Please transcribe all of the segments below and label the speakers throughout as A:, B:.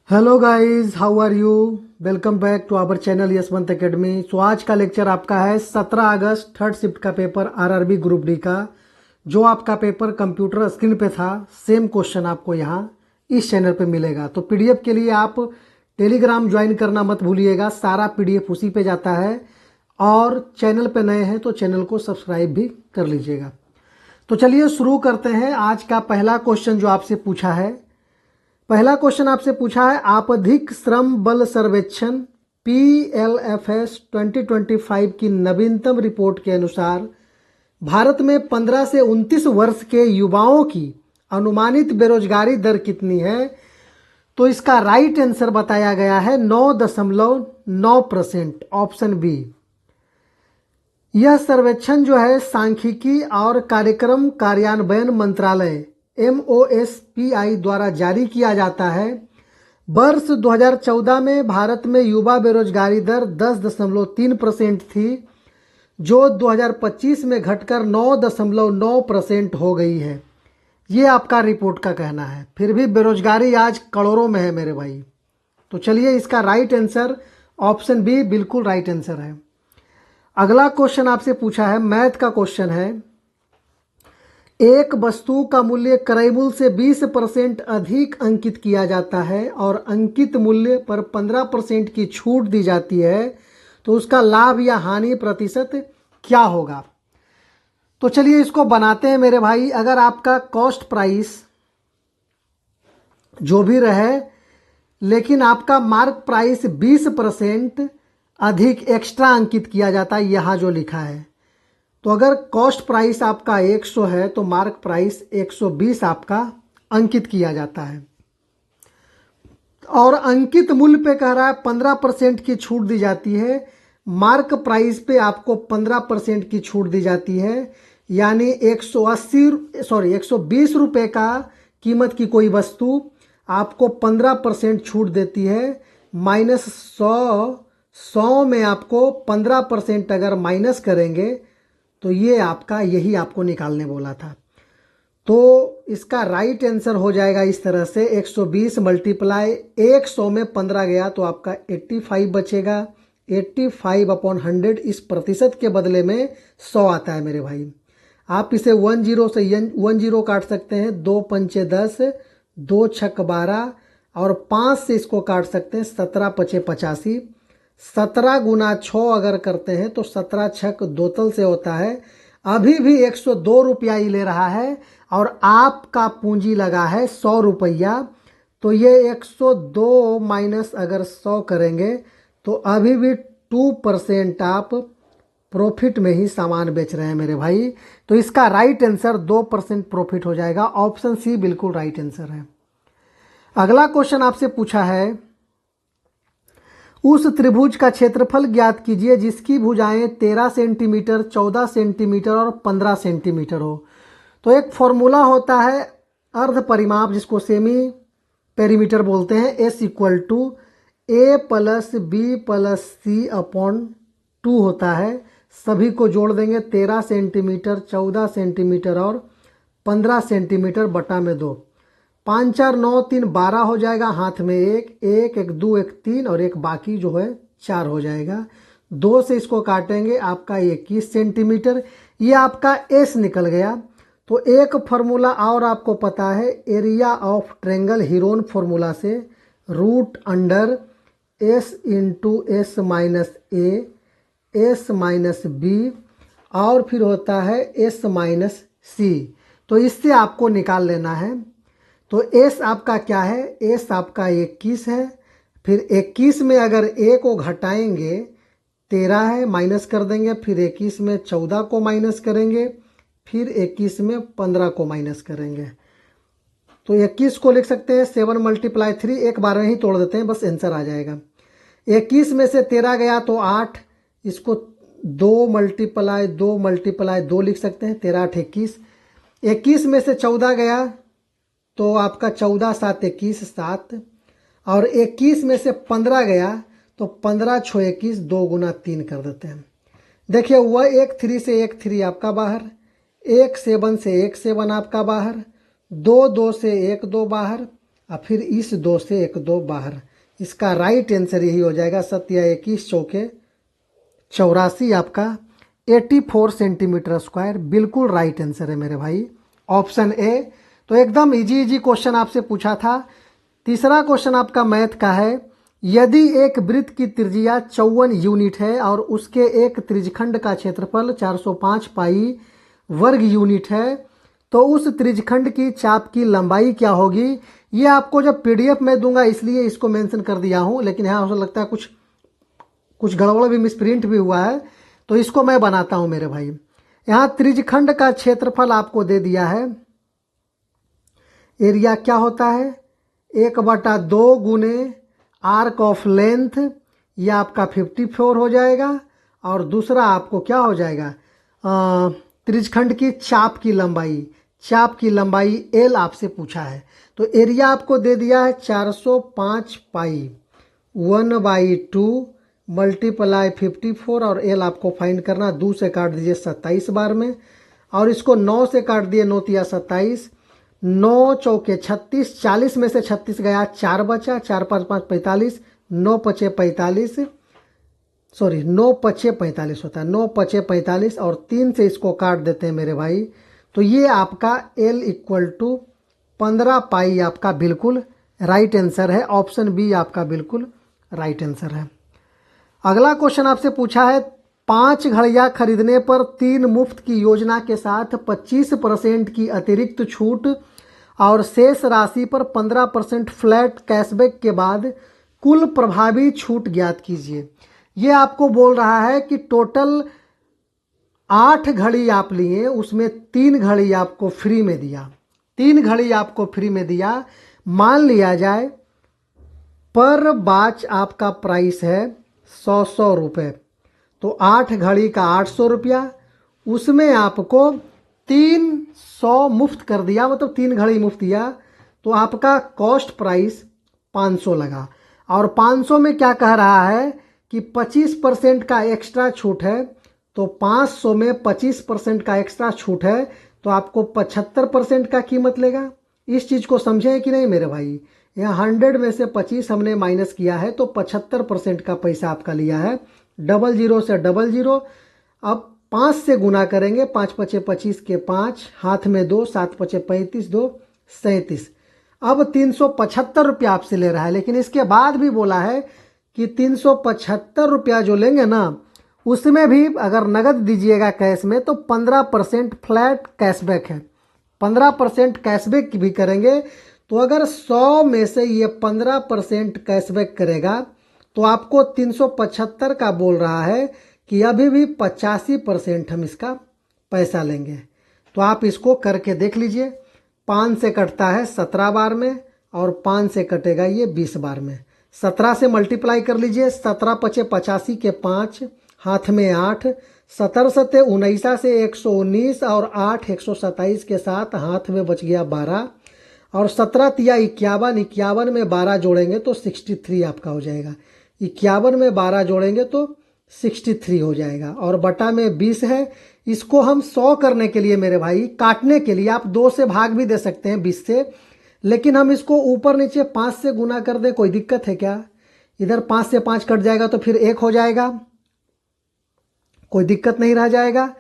A: Hello guys, how are you. Welcome back to our channel Yashwant academy. So आज का lecture आपका है 17 अगस्त थर्ड शिफ्ट का पेपर आरआरबी ग्रुप डी का। जो आपका पेपर कंप्यूटर स्क्रीन पे था, सेम क्वेश्चन आपको यहाँ इस चैनल पे मिलेगा। तो पीडीएफ के लिए आप टेलीग्राम ज्वाइन करना मत भूलिएगा, सारा पीडीएफ उसी पे जाता है। और चैनल पे नए हैं तो चैनल को सब्सक्राइब भी कर लीजिएगा। तो चलिए शुरू करते हैं। आज का पहला क्वेश्चन जो आपसे पूछा है, पहला क्वेश्चन आपसे पूछा है आपराधिक श्रम बल सर्वेक्षण PLFS 2025 की नवीनतम रिपोर्ट के अनुसार भारत में 15 से 29 वर्ष के युवाओं की अनुमानित बेरोजगारी दर कितनी है। तो इसका राइट आंसर बताया गया है 9.9%, ऑप्शन बी। यह सर्वेक्षण जो है सांख्यिकी और कार्यक्रम कार्यान्वयन मंत्रालय MOSPI द्वारा जारी किया जाता है। वर्ष 2014 में भारत में युवा बेरोजगारी दर 10.3% थी, जो 2025 में घटकर 9.9% हो गई है। ये आपका रिपोर्ट का कहना है। फिर भी बेरोजगारी आज करोड़ों में है मेरे भाई। तो चलिए, इसका राइट आंसर ऑप्शन बी बिल्कुल राइट आंसर है। अगला क्वेश्चन आपसे पूछा है, मैथ का क्वेश्चन है। एक वस्तु का मूल्य क्रय मूल्य से 20% अधिक अंकित किया जाता है और अंकित मूल्य पर 15% की छूट दी जाती है, तो उसका लाभ या हानि प्रतिशत क्या होगा। तो चलिए इसको बनाते हैं मेरे भाई। अगर आपका कॉस्ट प्राइस जो भी रहे, लेकिन आपका मार्क प्राइस 20% अधिक एक्स्ट्रा अंकित किया जाता है, यहाँ जो लिखा है, तो अगर कॉस्ट प्राइस आपका 100 है तो मार्क प्राइस 120 आपका अंकित किया जाता है। और अंकित मूल्य पे कह रहा है 15% की छूट दी जाती है, मार्क प्राइस पे आपको 15% की छूट दी जाती है। यानी 120 रुपये का कीमत की कोई वस्तु आपको 15% छूट देती है। माइनस 100 में आपको 15% अगर माइनस करेंगे तो ये आपका, यही आपको निकालने बोला था। तो इसका राइट आंसर हो जाएगा इस तरह से, 120 मल्टीप्लाई 100 में 15 गया तो आपका 85 बचेगा। 85/100 इस प्रतिशत के बदले में 100 आता है मेरे भाई। आप इसे 10 से 10 काट सकते हैं, 2 पंचे 10, 2 छक 12 और 5 से इसको काट सकते हैं, 17 पचे 85। 17 गुना 6 अगर करते हैं तो 17 छक 2 तल से होता है। अभी भी 102 रुपया ही ले रहा है और आपका पूंजी लगा है 100 रुपया। तो ये 102 माइनस अगर 100 करेंगे तो अभी भी 2% आप प्रॉफिट में ही सामान बेच रहे हैं मेरे भाई। तो इसका राइट आंसर 2% प्रॉफिट हो जाएगा। ऑप्शन सी बिल्कुल राइट आंसर है। अगला क्वेश्चन आपसे पूछा है, उस त्रिभुज का क्षेत्रफल ज्ञात कीजिए जिसकी भुजाएं 13 सेंटीमीटर, 14 सेंटीमीटर और 15 सेंटीमीटर हो। तो एक फॉर्मूला होता है अर्ध परिमाप, जिसको सेमी पेरीमीटर बोलते हैं। S = A + B + C/2 होता है। सभी को जोड़ देंगे, 13 सेंटीमीटर, 14 सेंटीमीटर और 15 सेंटीमीटर बटा में 2। 5 4 9 3 12 हो जाएगा। हाथ में 1 1 1 2 1 3 और एक बाकी जो है 4 हो जाएगा। 2 से इसको काटेंगे, आपका 21 सेंटीमीटर। ये आपका S निकल गया। तो एक फार्मूला और आपको पता है, area of triangle Heron formula से, √under S × S - A S - B और फिर होता है S - C। तो इससे आपको निकाल लेना है। तो S आपका क्या है, S आपका 21 है। फिर 21 में अगर A को घटाएंगे 13 है, माइनस कर देंगे। फिर 21 में 14 को माइनस करेंगे, फिर 21 में 15 को माइनस करेंगे। तो 21 को लिख सकते हैं 7 × 3, एक बार में ही तोड़ देते हैं, बस आंसर आ जाएगा। 21 में से 13 गया तो 8, इसको 2 × 2 लिख सकते हैं, 13 8 21। 21 में से 14 गया तो आपका 14 7 21 7, और 21 में से 15 गया तो 15 6 21, 2 गुना 3 कर देते हैं। देखिए, वह 1 3 से 1 3 आपका बाहर, 1 7 से 1 7 आपका बाहर, 2 2 से 1 2 बाहर, और फिर इस 2 से 1 2 बाहर। इसका राइट आंसर यही हो जाएगा। 7 या 21 चौके 84 आपका 84 सेंटीमीटर स्क्वायर बिल्कुल राइट आंसर है मेरे भाई, ऑप्शन ए। तो एकदम इजी क्वेश्चन आपसे पूछा था। तीसरा क्वेश्चन आपका मैथ का है। यदि एक वृत्त की त्रिज्या 54 यूनिट है और उसके एक त्रिज्यखंड का क्षेत्रफल 405 पाई वर्ग यूनिट है, तो उस त्रिज्यखंड की चाप की लंबाई क्या होगी? ये आपको जब पीडीएफ में दूंगा इसलिए इसको मेंशन कर दिया हूं, लेकिन यहाँ हो लगता है कुछ गड़बड़ भी, मिसप्रिंट भी हुआ है, तो इसको मैं बनाता हूं मेरे भाई। यहाँ त्रिज्यखंड का क्षेत्रफल आपको दे दिया है। एरिया क्या होता है? 1/2 गुने आर्क ऑफ लेंथ, यह आपका 54 हो जाएगा। और दूसरा आपको क्या हो जाएगा? त्रिज्यखंड की चाप की लंबाई एल आपसे पूछा है। तो एरिया आपको दे दिया है 405 पाई 1/2 मल्टीप्लाई 54 और एल आपको फाइंड करना। 2 से काट दीजिए 27 बार में, और इसको 9 से काट दिए, 9 तिया 27, 9 चौके 36, 40 में से 36 गया, 4 बचा, 4 5 5 45, 9 पचे 45, सॉरी 9 पचे 45 होता है, 9 पचे 45 और 3 से इसको काट देते हैं मेरे भाई। तो ये आपका L = 15 पाई आपका बिल्कुल राइट आंसर है। ऑप्शन बी आपका बिल्कुल राइट आंसर है। अगला क्वेश्चन आपसे पूछा है 5 घड़ियां खरीदने पर 3 मुफ्त की योजना के साथ 25% की अतिरिक्त छूट और शेष राशि पर 15% फ्लैट कैशबैक के बाद कुल प्रभावी छूट ज्ञात कीजिए। ये आपको बोल रहा है कि टोटल 8 घड़ी आप लिए, उसमें 3 घड़ी आपको फ्री में दिया, 3 घड़ी आपको फ्री में दिया। मान लिया जाए पर बाच आपका प्राइस है 100 रुपये, तो 8 घड़ी का 800 रुपया, उसमें आपको 300 मुफ्त कर दिया, मतलब 3 घड़ी मुफ्त दिया, तो आपका कॉस्ट प्राइस 500 लगा। और 500 में क्या कह रहा है कि 25% का एक्स्ट्रा छूट है, तो 500 में 25% का एक्स्ट्रा छूट है, तो आपको 75% का कीमत लेगा। इस चीज़ को समझे कि नहीं मेरे भाई? यहाँ 100 में से 25 हमने माइनस किया है, तो 75% का पैसा आपका लिया है। 00 से 00, अब 5 से गुना करेंगे, 5 पचे 25 के 5, हाथ में 2, 7 पचे 35, 2 37। अब 375 रुपया आपसे ले रहा है, लेकिन इसके बाद भी बोला है कि 375 रुपया जो लेंगे ना, उसमें भी अगर नगद दीजिएगा कैश में तो 15% फ्लैट कैशबैक है। 15% कैशबैक भी करेंगे, तो अगर 100 में से ये 15% कैशबैक करेगा तो आपको 375 का बोल रहा है कि अभी भी 85% हम इसका पैसा लेंगे। तो आप इसको करके देख लीजिए। 5 से कटता है 17 बार में और 5 से कटेगा ये 20 बार में। 17 से मल्टीप्लाई कर लीजिए, 17 पचे 85 के 5, हाथ में 8, 17 सत्ते 19 से 119 और 8 127 के साथ हाथ में बच गया 12, और 17 तिया 51, 51 में 12 जोड़ेंगे तो 63 आपका हो जाएगा। 51 में 12 जोड़ेंगे तो 63 हो जाएगा, और बटा में 20 है। इसको हम 100 करने के लिए मेरे भाई, काटने के लिए आप 2 से भाग भी दे सकते हैं 20 से, लेकिन हम इसको ऊपर नीचे 5 से गुना कर दें, कोई दिक्कत है क्या? इधर 5 से 5 कट जाएगा तो फिर 1 हो जाएगा, कोई दिक्कत नहीं रह जाएगा।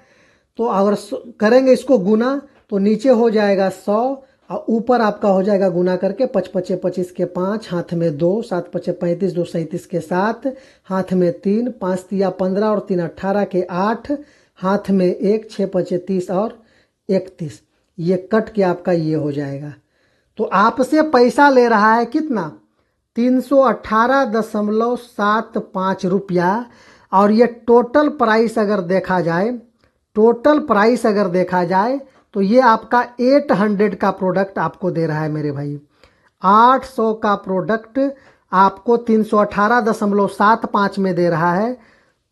A: तो अगर करेंगे इसको गुना तो नीचे हो जाएगा 100 और ऊपर आपका हो जाएगा गुना करके 5 पचे 25 के 5, हाथ में 2, 7 पचे 35, 2 37 के 7, हाथ में 3, 5 तिया 15 और 3 18 के 8, हाथ में 1, 6 पचे 30 और 31। ये कट के आपका ये हो जाएगा। तो आपसे पैसा ले रहा है कितना? 318.75 रुपया। और ये टोटल प्राइस अगर देखा जाए, तो ये आपका 800 का प्रोडक्ट आपको दे रहा है मेरे भाई। 800 का प्रोडक्ट आपको 318.75 में दे रहा है,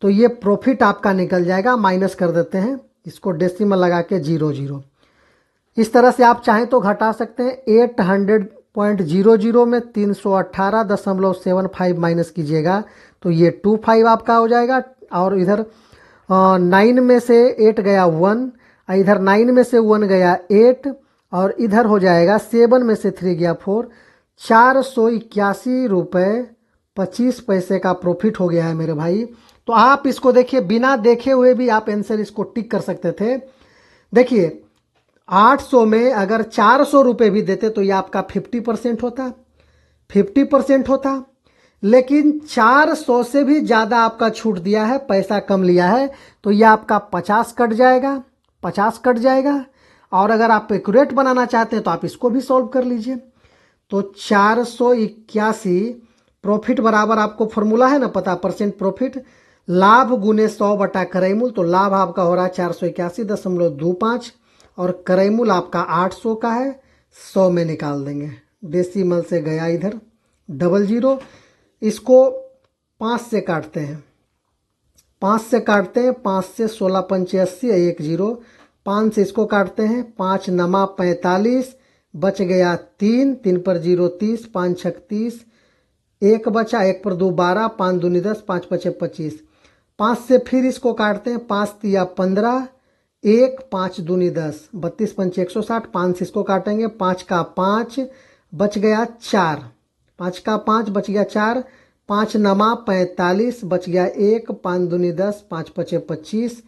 A: तो ये प्रॉफिट आपका निकल जाएगा। माइनस कर देते हैं इसको, डेसिमल लगा के 00। इस तरह से आप चाहें तो घटा सकते हैं। 800.00 में 318.75 माइनस कीजिएगा तो ये 25 आपका हो जाएगा। और इधर 9 में से 8 गया 1, इधर 9 में से 1 गया 8, और इधर हो जाएगा 7 में से 3 गया 4, 481 रुपये 25 पैसे का प्रॉफिट हो गया है मेरे भाई। तो आप इसको देखिए, बिना देखे हुए भी आप आंसर इसको टिक कर सकते थे। देखिए 800 में अगर 400 रुपये भी देते तो ये आपका 50% होता, 50% होता। लेकिन 400 से भी ज़्यादा आपका छूट दिया है, पैसा कम लिया है, तो ये आपका 50 कट जाएगा, 50 कट जाएगा। और अगर आप एक्यूरेट बनाना चाहते हैं तो आप इसको भी सॉल्व कर लीजिए। तो 481 प्रॉफिट बराबर आपको फॉर्मूला है ना पता, परसेंट प्रॉफिट, लाभ गुने 100 बटा करैमूल। तो लाभ आपका हो रहा है 481.25 और करैमूल आपका 800 का है, 100 में निकाल देंगे। डेसिमल से गया इधर 00, इसको 5 से काटते हैं, 5 से काटते हैं, 5 से 16 पंचे 80, 1 0, 5 से इसको काटते हैं, 5 नमा 45, बच गया 3, 3 पर 0 30, 5 6 30, 1 बचा, 1 पर 2 12, 5 दूनी 10, 5 पचे 25। 5 से फिर इसको काटते हैं, 5 तिया 15, 1 5 दूनी 10, 32 पंचे 160, 5 से इसको काटेंगे, 5 का 5, बच गया 4, 5 का 5 बच गया 4, 5 नमा 45, बच गया 1, 5 दूनी 10, 5 पचे 25।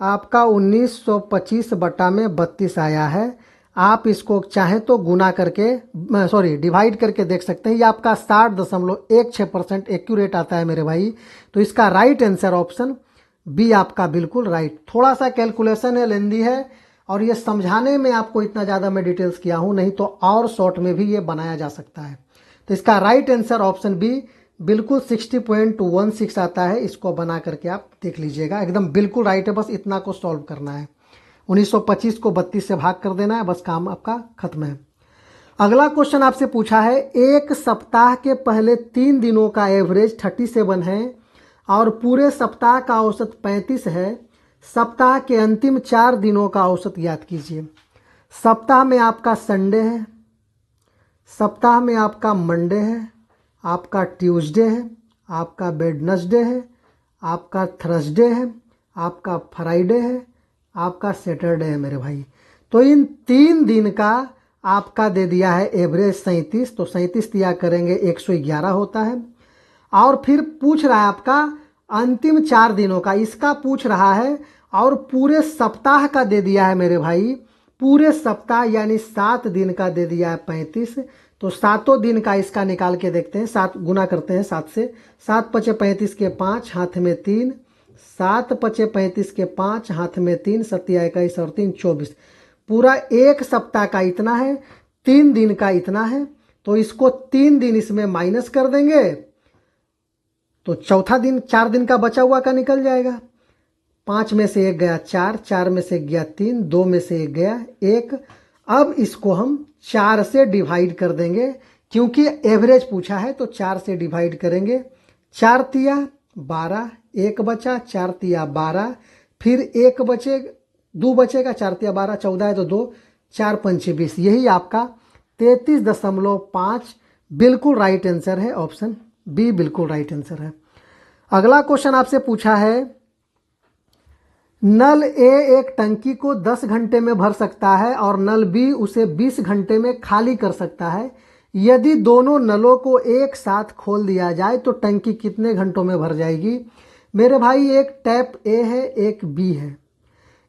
A: आपका 1925 बटा में 32 आया है। आप इसको चाहे तो गुना करके, डिवाइड करके देख सकते हैं। ये आपका 60.16% एक्यूरेट आता है मेरे भाई। तो इसका राइट आंसर ऑप्शन बी आपका बिल्कुल राइट। थोड़ा सा कैलकुलेशन है, लेंदी है, और ये समझाने में आपको इतना ज़्यादा मैं डिटेल्स किया हूँ, नहीं तो और शॉर्ट में भी ये बनाया जा सकता है। तो इसका राइट आंसर ऑप्शन बी बिल्कुल 60.16 आता है। इसको बना करके आप देख लीजिएगा, एकदम बिल्कुल राइट है। बस इतना को सॉल्व करना है, 1925 को 32 से भाग कर देना है, बस काम आपका खत्म है। अगला क्वेश्चन आपसे पूछा है, एक सप्ताह के पहले 3 दिनों का एवरेज 37 है और पूरे सप्ताह का औसत 35 है। सप्ताह के अंतिम 4 दिनों का औसत ज्ञात कीजिए। सप्ताह में आपका संडे है, सप्ताह में आपका मंडे है, आपका ट्यूसडे है, आपका वेडनेसडे है, आपका थर्सडे है, आपका फ्राइडे है, आपका सैटरडे है मेरे भाई। तो इन 3 दिन का आपका दे दिया है एवरेज 37, तो 37 दिया करेंगे 111 होता है। और फिर पूछ रहा है आपका अंतिम 4 दिनों का, इसका पूछ रहा है, और पूरे सप्ताह का दे दिया है मेरे भाई। पूरे सप्ताह यानी 7 दिन का दे दिया है 35। तो 7 दिन का इसका निकाल के देखते हैं, 7 गुना करते हैं 7 से, 7 पचे 35 के 5, हाथ में 3, 7 पचे 35 के 5, हाथ में 3, 7 21 और 3 24। पूरा एक सप्ताह का इतना है, 3 दिन का इतना है। तो इसको 3 दिन इसमें माइनस कर देंगे, तो चौथा दिन 4 दिन का बचा हुआ का निकल जाएगा। 5 में से 1 गया 4, 4 में से 1 गया 3, 2 में से 1 गया 1। अब इसको हम 4 से डिवाइड कर देंगे, क्योंकि एवरेज पूछा है तो 4 से डिवाइड करेंगे। 4 तिया 12, 1 बचा, 4 तिया 12, फिर 1 बचे, 2 बचेगा, 4 तिया 12, 14 है तो 2, 4 पंचे 20। यही आपका 33.5 बिल्कुल राइट आंसर है, ऑप्शन बी बिल्कुल राइट आंसर है। अगला क्वेश्चन आपसे पूछा है, नल ए एक टंकी को 10 घंटे में भर सकता है और नल बी उसे 20 घंटे में खाली कर सकता है। यदि दोनों नलों को एक साथ खोल दिया जाए तो टंकी कितने घंटों में भर जाएगी? मेरे भाई एक टैप ए है, एक बी है।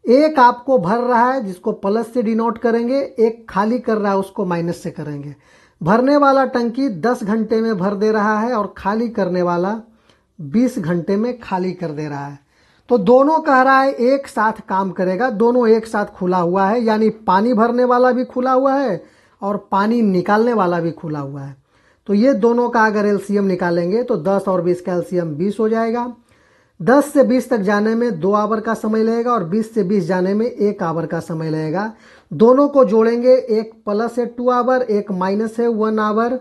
A: एक आपको भर रहा है जिसको प्लस से डिनोट करेंगे, एक खाली कर रहा है उसको माइनस से करेंगे। भरने वाला टंकी 10 घंटे में भर दे रहा है और खाली करने वाला 20 घंटे में खाली कर दे रहा है। तो दोनों कह रहा है एक साथ काम करेगा, दोनों एक साथ खुला हुआ है, यानी पानी भरने वाला भी खुला हुआ है और पानी निकालने वाला भी खुला हुआ है। तो ये दोनों का अगर एलसीएम निकालेंगे तो 10 और 20 का एलसीएम 20 हो जाएगा। 10 से 20 तक जाने में 2 आवर का समय लगेगा और 20 से 20 जाने में 1 आवर का समय लगेगा। दोनों को जोड़ेंगे, एक प्लस है 2 आवर, एक माइनस है 1 आवर,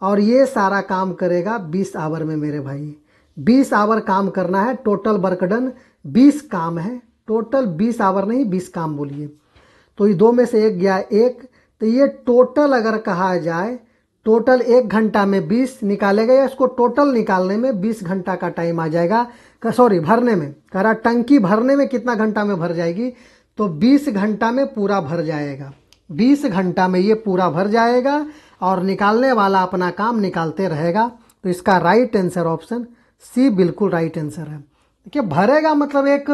A: और ये सारा काम करेगा 20 आवर में मेरे भाई। 20 आवर काम करना है, टोटल वर्क डन 20 काम है, टोटल 20 आवर नहीं 20 काम बोलिए। तो ये 2 में से 1 गया 1, तो ये टोटल अगर कहा जाए, टोटल 1 घंटा में 20 निकालेगा, या इसको टोटल निकालने में 20 घंटा का टाइम आ जाएगा। सॉरी, भरने में कह रहा, टंकी भरने में कितना घंटा में भर जाएगी, तो 20 घंटा में पूरा भर जाएगा। 20 घंटा में ये पूरा भर जाएगा और निकालने वाला अपना काम निकालते रहेगा। तो इसका राइट आंसर ऑप्शन सी बिल्कुल राइट आंसर है। देखिए भरेगा मतलब एक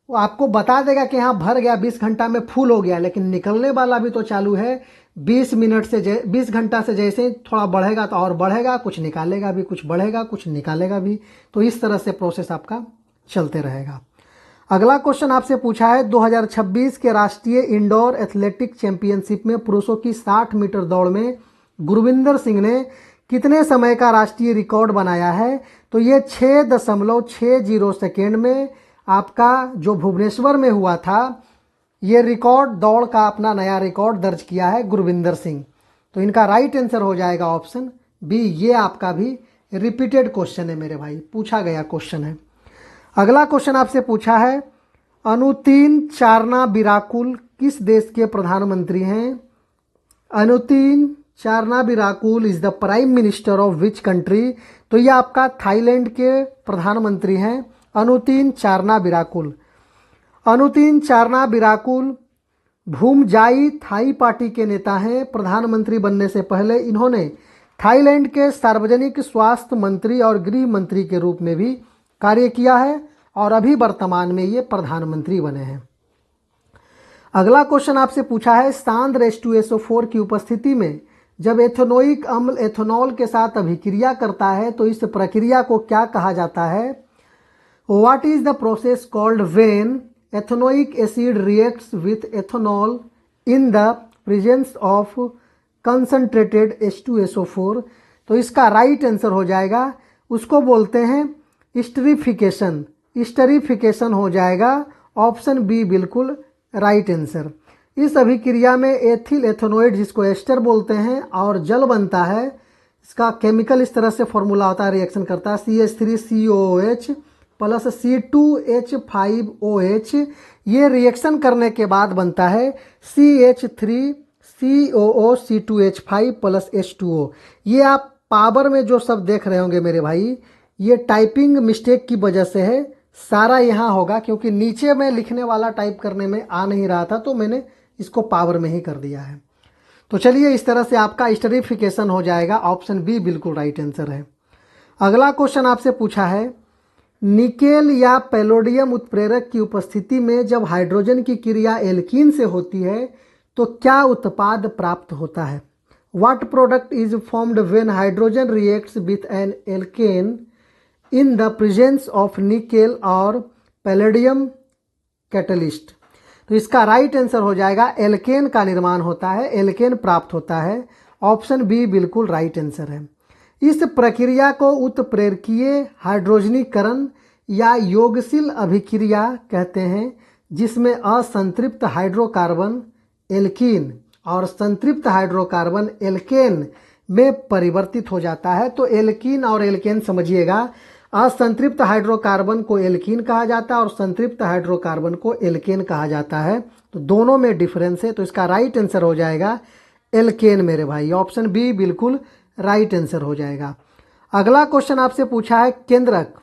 A: वो आपको बता देगा कि हाँ भर गया, 20 घंटा में फुल हो गया, लेकिन निकलने वाला भी तो चालू है। 20 घंटा से जैसे ही थोड़ा बढ़ेगा तो और बढ़ेगा, कुछ निकालेगा भी, कुछ बढ़ेगा, कुछ निकालेगा भी। तो इस तरह से प्रोसेस आपका चलते रहेगा। अगला क्वेश्चन आपसे पूछा है 2026 के राष्ट्रीय इंडोर एथलेटिक चैंपियनशिप में पुरुषों की 60 मीटर दौड़ में गुरविंदर सिंह ने कितने समय का राष्ट्रीय रिकॉर्ड बनाया है? तो ये 6.60 सेकेंड में आपका जो भुवनेश्वर में हुआ था, ये रिकॉर्ड दौड़ का अपना नया रिकॉर्ड दर्ज किया है गुरविंदर सिंह। तो इनका राइट आंसर हो जाएगा ऑप्शन बी। ये आपका भी रिपीटेड क्वेश्चन है मेरे भाई, पूछा गया क्वेश्चन है। अगला क्वेश्चन आपसे पूछा है अनुतीन चारना बिराकुल किस देश के प्रधानमंत्री हैं? Anutin Charnvirakul is the prime minister of which country? तो ये आपका थाईलैंड के प्रधानमंत्री हैं, अनुतीन चारना बिराकुल। अनुतीन चारना बिराकुल भूमजाई थाई पार्टी के नेता हैं। प्रधानमंत्री बनने से पहले इन्होंने थाईलैंड के सार्वजनिक स्वास्थ्य मंत्री और गृह मंत्री के रूप में भी कार्य किया है और अभी वर्तमान में ये प्रधानमंत्री बने हैं। अगला क्वेश्चन आपसे पूछा है सांद्र H2SO4 की उपस्थिति में जब एथेनोइक अम्ल एथेनॉल के साथ अभिक्रिया करता है तो इस प्रक्रिया को क्या कहा जाता है? What is the process called when ethanoic acid reacts with ethanol in the presence of concentrated H2SO4? तो इसका राइट आंसर हो जाएगा, उसको बोलते हैं स्टरीफिकेशन। स्टरीफिकेशन हो जाएगा ऑप्शन बी बिल्कुल राइट आंसर। इस अभिक्रिया में एथिल एथेनोइड जिसको एस्टर बोलते हैं और जल बनता है। इसका केमिकल इस तरह से फॉर्मूला होता है, रिएक्शन करता है CH3COOH प्लस C2H5OH। ये रिएक्शन करने के बाद बनता है CH3COO C2H5 प्लस H2O। ये आप पावर में जो सब देख रहे होंगे मेरे भाई, ये टाइपिंग मिस्टेक की वजह से है, सारा यहाँ होगा क्योंकि नीचे में लिखने वाला टाइप करने में आ नहीं रहा था तो मैंने इसको पावर में ही कर दिया है। तो चलिए इस तरह से आपका स्टरीफिकेशन हो जाएगा, ऑप्शन बी बिल्कुल राइट आंसर है। अगला क्वेश्चन आपसे पूछा है निकेल या पैलोडियम उत्प्रेरक की उपस्थिति में जब हाइड्रोजन की क्रिया एल्कीन से होती है तो क्या उत्पाद प्राप्त होता है? What product is formed when hydrogen reacts with an alkene in the presence of nickel और पैलेडियम कैटलिस्ट? तो इसका राइट आंसर हो जाएगा एल्केन का निर्माण होता है, एल्केन प्राप्त होता है, ऑप्शन बी बिल्कुल राइट आंसर है। इस प्रक्रिया को उत्प्रेरकीय हाइड्रोजनीकरण या योगशील अभिक्रिया कहते हैं जिसमें असंतृप्त हाइड्रोकार्बन एल्कीन और संतृप्त हाइड्रोकार्बन एल्केन में परिवर्तित हो जाता है। तो एल्कीन और एल्केन समझिएगा, असंतृप्त हाइड्रोकार्बन को एल्कीन कहा जाता है और संतृप्त हाइड्रोकार्बन को एल्केन कहा जाता है। तो दोनों में डिफरेंस है, तो इसका राइट आंसर हो जाएगा एल्केन मेरे भाई, ऑप्शन बी बिल्कुल राइट आंसर हो जाएगा। अगला क्वेश्चन आपसे पूछा है केंद्रक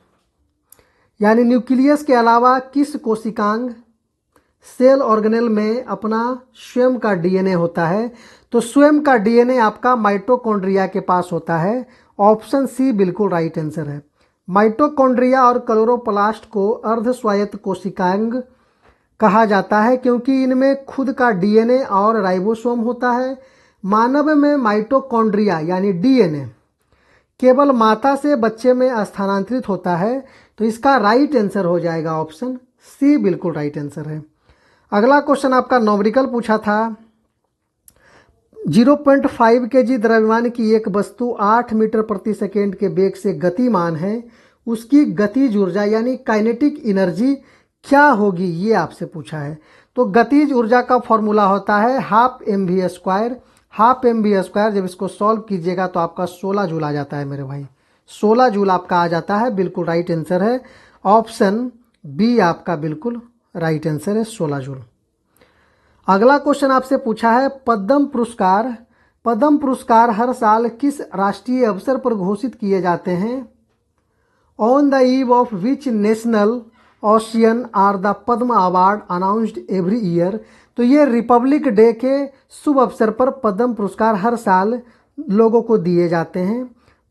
A: यानी न्यूक्लियस के अलावा किस कोशिकांग सेल ऑर्गेनेल में अपना स्वयं का डीएनए होता है? तो स्वयं का डीएनए आपका माइटोकॉन्ड्रिया के पास होता है, ऑप्शन सी बिल्कुल राइट आंसर है। माइटोकॉन्ड्रिया और क्लोरोप्लास्ट को अर्ध स्वायत्त कोशिकांग कहा जाता है क्योंकि इनमें खुद का डीएनए और राइबोसोम होता है। मानव में माइटोकॉन्ड्रिया यानी डीएनए केवल माता से बच्चे में स्थानांतरित होता है, तो इसका राइट आंसर हो जाएगा ऑप्शन सी बिल्कुल राइट आंसर है। अगला क्वेश्चन आपका न्यूमेरिकल पूछा था 0.5 kg द्रव्यमान की एक वस्तु 8 मीटर प्रति सेकेंड के वेग से गतिमान है, उसकी गतिज ऊर्जा यानी काइनेटिक एनर्जी क्या होगी, ये आपसे पूछा है। तो गतिज ऊर्जा का फॉर्मूला होता है हाफ mv²। हाफ mv² जब इसको सॉल्व कीजिएगा तो आपका 16 जूल आ जाता है मेरे भाई, 16 जूल आपका आ जाता है, बिल्कुल राइट आंसर है, ऑप्शन बी आपका बिल्कुल राइट आंसर है 16 जूल। अगला क्वेश्चन आपसे पूछा है पद्म पुरस्कार। पद्म पुरस्कार हर साल किस राष्ट्रीय अवसर पर घोषित किए जाते हैं? On the eve of which national ocean are the Padma award announced every year? तो ये रिपब्लिक डे के शुभ अवसर पर पद्म पुरस्कार हर साल लोगों को दिए जाते हैं।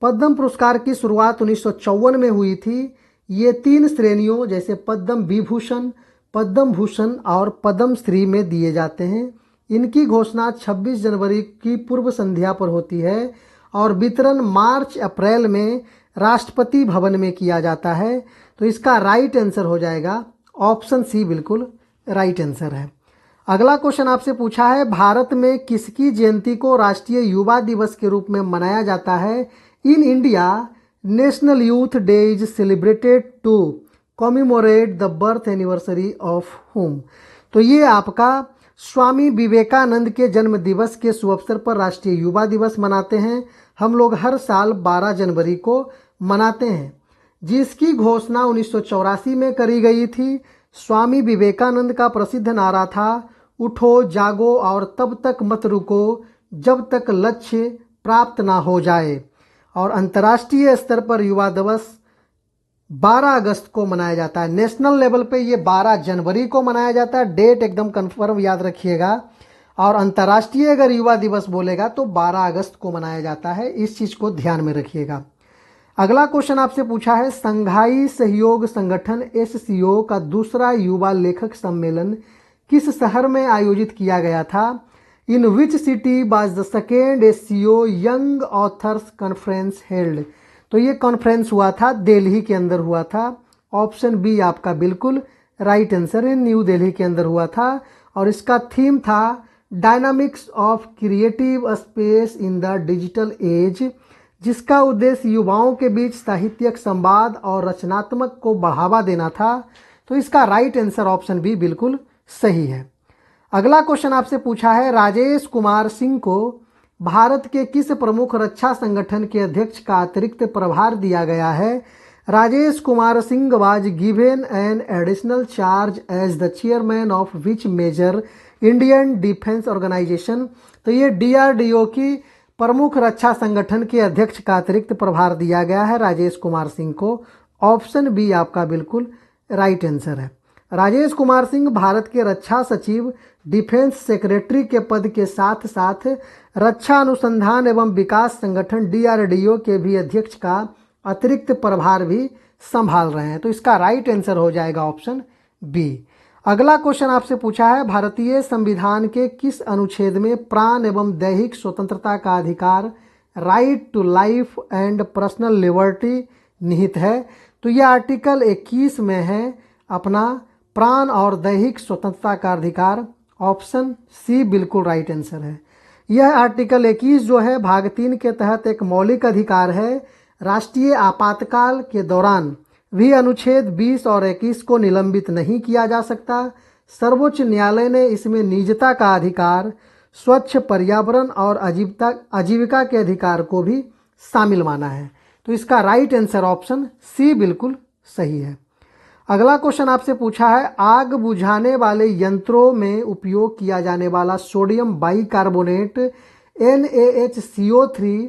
A: पद्म पुरस्कार की शुरुआत 1954 में हुई थी। ये 3 श्रेणियों जैसे पद्म भूषण और पद्म श्री में दिए जाते हैं। इनकी घोषणा 26 जनवरी की पूर्व संध्या पर होती है और वितरण मार्च अप्रैल में राष्ट्रपति भवन में किया जाता है। तो इसका राइट आंसर हो जाएगा ऑप्शन सी, बिल्कुल राइट आंसर है। अगला क्वेश्चन आपसे पूछा है, भारत में किसकी जयंती को राष्ट्रीय युवा दिवस के रूप में मनाया जाता है? In India national youth day is celebrated to commemorate the birth anniversary of whom. तो ये आपका स्वामी विवेकानंद के जन्म दिवस के शुभ अवसर पर राष्ट्रीय युवा दिवस मनाते हैं। हम लोग हर साल 12 जनवरी को मनाते हैं, जिसकी घोषणा 1984 में करी गई थी। स्वामी विवेकानंद का प्रसिद्ध नारा था, उठो जागो और तब तक मत रुको जब तक लक्ष्य प्राप्त ना हो जाए। और अंतर्राष्ट्रीय स्तर पर युवा दिवस 12 अगस्त को मनाया जाता है। नेशनल लेवल पे ये 12 जनवरी को मनाया जाता है, डेट एकदम कंफर्म याद रखिएगा। और अंतर्राष्ट्रीय अगर युवा दिवस बोलेगा तो 12 अगस्त को मनाया जाता है, इस चीज़ को ध्यान में रखिएगा। अगला क्वेश्चन आपसे पूछा है, संघाई सहयोग संगठन SCO का दूसरा युवा लेखक सम्मेलन किस शहर में आयोजित किया गया था? In which city was the second SCO young authors conference held? तो ये कॉन्फ्रेंस हुआ था दिल्ली के अंदर हुआ था। ऑप्शन बी आपका बिल्कुल राइट आंसर है, न्यू दिल्ली के अंदर हुआ था। और इसका थीम था dynamics of creative space in the digital age, जिसका उद्देश्य युवाओं के बीच साहित्यिक संवाद और रचनात्मक को बढ़ावा देना था। तो इसका राइट आंसर ऑप्शन बी बिल्कुल सही है। अगला क्वेश्चन आपसे पूछा है, राजेश कुमार सिंह को भारत के किस प्रमुख रक्षा संगठन के अध्यक्ष का अतिरिक्त प्रभार दिया गया है? Rajesh Kumar Singh was given an additional charge as the chairman of which major Indian defence organization? तो ये DRDO की प्रमुख रक्षा संगठन के अध्यक्ष का अतिरिक्त प्रभार दिया गया है राजेश कुमार सिंह को। ऑप्शन बी आपका बिल्कुल राइट आंसर है। राजेश कुमार सिंह भारत के रक्षा सचिव, डिफेंस सेक्रेटरी के पद के साथ साथ रक्षा अनुसंधान एवं विकास संगठन DRDO के भी अध्यक्ष का अतिरिक्त प्रभार भी संभाल रहे हैं। तो इसका राइट आंसर हो जाएगा ऑप्शन बी। अगला क्वेश्चन आपसे पूछा है, भारतीय संविधान के किस अनुच्छेद में प्राण एवं दैहिक स्वतंत्रता का अधिकार right to life and personal liberty निहित है? तो यह आर्टिकल 21 में है अपना प्राण और दैहिक स्वतंत्रता का अधिकार। ऑप्शन सी बिल्कुल राइट आंसर है। यह आर्टिकल 21 जो है भाग 3 के तहत एक मौलिक अधिकार है। राष्ट्रीय आपातकाल के दौरान भी अनुच्छेद 20 और 21 को निलंबित नहीं किया जा सकता। सर्वोच्च न्यायालय ने इसमें निजता का अधिकार, स्वच्छ पर्यावरण और आजीविका के अधिकार को भी शामिल माना है। तो इसका राइट आंसर ऑप्शन सी बिल्कुल सही है। अगला क्वेश्चन आपसे पूछा है, आग बुझाने वाले यंत्रों में उपयोग किया जाने वाला सोडियम बाइकार्बोनेट NaHCO3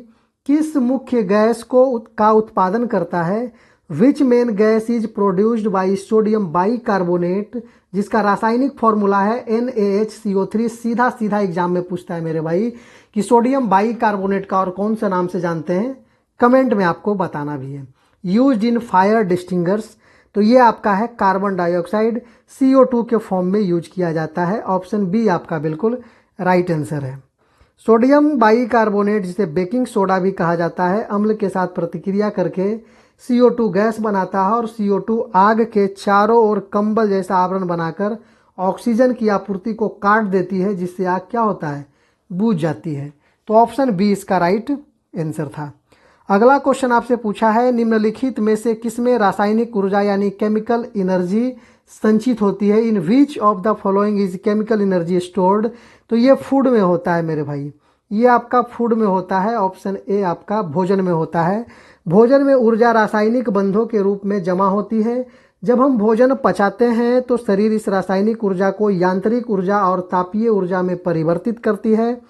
A: किस मुख्य गैस का उत्पादन करता है? Which main gas is produced by sodium bicarbonate, जिसका रासायनिक फॉर्मूला है NaHCO3। सीधा एग्जाम में पूछता है मेरे भाई कि सोडियम बाइकार्बोनेट का और कौन सा नाम से जानते हैं, कमेंट में आपको बताना भी है। यूज्ड इन फायर डिस्टिंगर्स, तो ये आपका है कार्बन डाइऑक्साइड CO2 के फॉर्म में यूज किया जाता है। ऑप्शन बी आपका बिल्कुल राइट आंसर है। सोडियम बाइकार्बोनेट, जिसे बेकिंग सोडा भी कहा जाता है, अम्ल के साथ प्रतिक्रिया करके CO2 गैस बनाता है और CO2 आग के चारों ओर कंबल जैसा आवरण बनाकर ऑक्सीजन की आपूर्ति को काट देती है, जिससे आग क्या होता है, बुझ जाती है। तो ऑप्शन बी इसका राइट आंसर था। अगला क्वेश्चन आपसे पूछा है, निम्नलिखित में से किसमें रासायनिक ऊर्जा यानी केमिकल एनर्जी संचित होती है? In which of the following is chemical energy stored? तो ये फूड में होता है मेरे भाई, ये आपका फूड में होता है। ऑप्शन ए आपका भोजन में होता है। भोजन में ऊर्जा रासायनिक बंधों के रूप में जमा होती है। जब हम भोजन पचाते हैं तो शरीर इस रासायनिक ऊर्जा को यांत्रिक ऊर्जा और तापीय ऊर्जा में परिवर्तित करती है।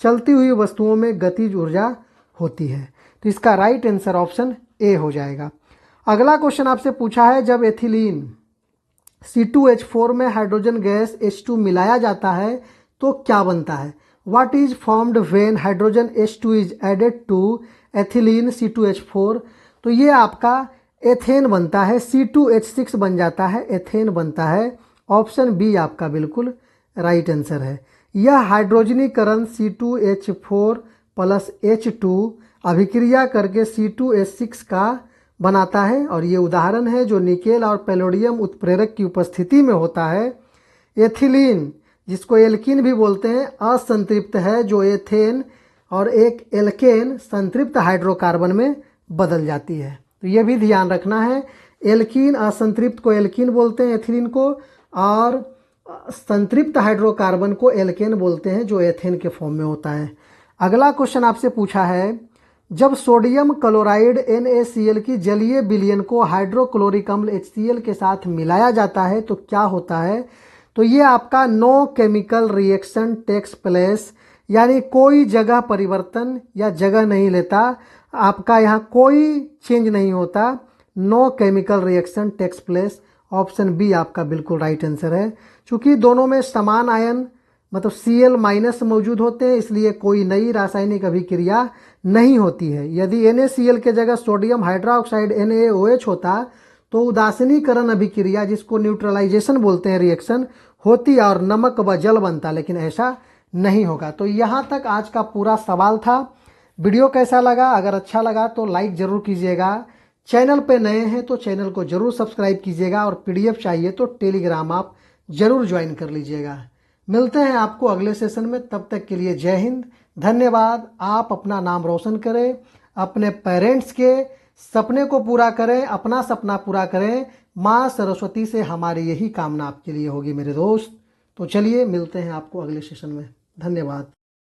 A: चलती हुई वस्तुओं में गतिज ऊर्जा होती है। तो इसका राइट आंसर ऑप्शन ए हो जाएगा। अगला क्वेश्चन आपसे पूछा है, जब एथिलीन C2H4 में हाइड्रोजन गैस H2 मिलाया जाता है तो क्या बनता है? What is formed when hydrogen H2 is added to ethylene C2H4? तो ये आपका एथेन बनता है, C2H6 बन जाता है, एथेन बनता है। ऑप्शन बी आपका बिल्कुल राइट आंसर है। यह हाइड्रोजनीकरण C2H4 प्लस H2 अभिक्रिया करके C2H6 का बनाता है और ये उदाहरण है जो निकेल और पैलोडियम उत्प्रेरक की उपस्थिति में होता है। एथिलीन, जिसको एल्कीन भी बोलते हैं, असंतृप्त है, जो एथेन और एक एल्केन संतृप्त हाइड्रोकार्बन में बदल जाती है। तो ये भी ध्यान रखना है, एल्कीन असंतृप्त को एल्कीन बोलते हैं एथिलीन को, और संतृप्त हाइड्रोकार्बन को एल्केन बोलते हैं जो एथेन के फॉर्म में होता है। अगला क्वेश्चन आपसे पूछा है, जब सोडियम क्लोराइड NaCl की जलीय विलयन को हाइड्रोक्लोरिक अम्ल HCl के साथ मिलाया जाता है तो क्या होता है? तो ये आपका no chemical reaction takes place, यानी कोई जगह परिवर्तन या जगह नहीं लेता, आपका यहाँ कोई चेंज नहीं होता, no chemical reaction takes place. Option B आपका बिल्कुल राइट आंसर है। चूंकि दोनों में समान आयन मतलब Cl माइनस मौजूद होते हैं, इसलिए कोई नई रासायनिक अभिक्रिया नहीं होती है। यदि NaCl के जगह सोडियम हाइड्रोक्साइड NaOH होता तो उदासीनीकरण अभिक्रिया, जिसको न्यूट्रलाइजेशन बोलते हैं, रिएक्शन होती और नमक व जल बनता, लेकिन ऐसा नहीं होगा। तो यहाँ तक आज का पूरा सवाल था। वीडियो कैसा लगा? अगर अच्छा लगा तो लाइक ज़रूर कीजिएगा। चैनल पे नए हैं तो चैनल को ज़रूर सब्सक्राइब कीजिएगा, और PDF चाहिए तो टेलीग्राम आप ज़रूर ज्वाइन कर लीजिएगा। मिलते हैं आपको अगले सेशन में, तब तक के लिए जय हिंद, धन्यवाद। आप अपना नाम रोशन करें, अपने पेरेंट्स के सपने को पूरा करें, अपना सपना पूरा करें। माँ सरस्वती से हमारी यही कामना आपके लिए होगी मेरे दोस्त। तो चलिए मिलते हैं आपको अगले सेशन में, धन्यवाद।